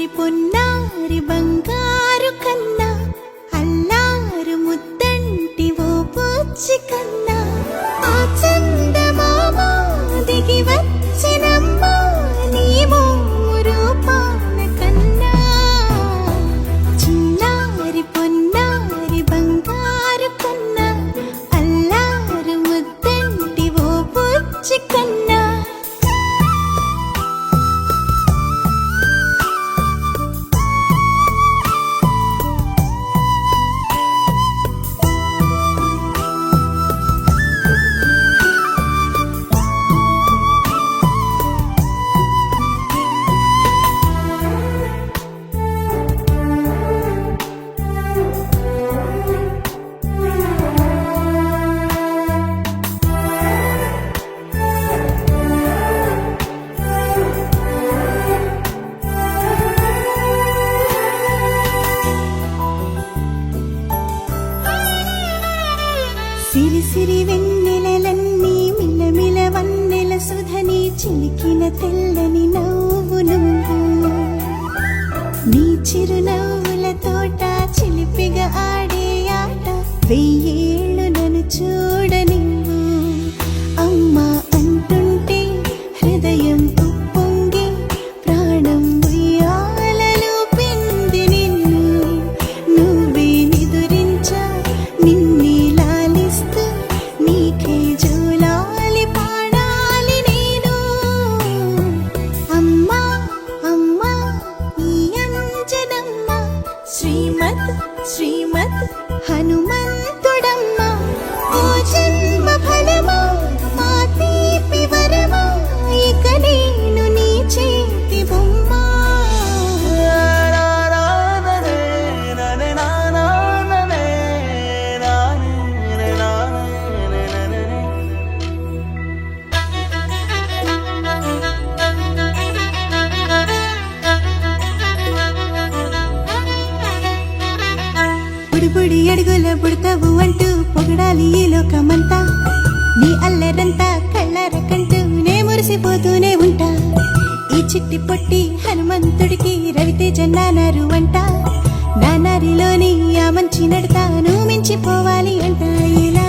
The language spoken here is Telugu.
చిన్నారి పొన్నారి బంగారు కన్నా అల్లారు ముద్దంటి ఓ పూచి కన్నా ఆ చందమామ దిగి వచ్చినమ్మా నీ రూపాన కన్నా చిన్నారి పొన్నారి బంగారు కన్నా అల్లారు ముద్దంటి ఓ పూచి కన్నా సిరి సిరి వెన్నెలలన్నీ మిలమిల వన్నెల సుధని చిలికిన తెల్లని నవ్వు నువ్వు నీ చిరునవ్వుల తోట చిలిపిగా ఆడే ఆట వెయ్యేళ్ళు నన్ను చూడ నువ్వు అమ్మా అంటుంటే హృదయం ఉప్పొంగి ప్రాణం ఉయ్యాలలో పిండి నిన్ను నువ్వే నిదురించా నిన్నే నీకే జోలాలి పాడాలి నేను అమ్మా అమ్మా ఈ అంజనమ్మ శ్రీమత్ శ్రీమత్ హనుమంతుడమ్మ ఓ జన్మ ఫలమా మా తీపి వరమా ఇక నేను నీ చేతి బొమ్మ బుడి అడుగుల బుడతావు అంటూ పొగడాలి ఈ లోకమంతా నీ అల్లరంతా కళ్ళారకంటూ నే మురిసిపోతూనే ఉంటా ఈ చిట్టి పొట్టి హనుమంతుడికి రవితేజ నానారు అంట నానారిలోని ఆ మంచి నడతాను మించిపోవాలి అంట ఇలా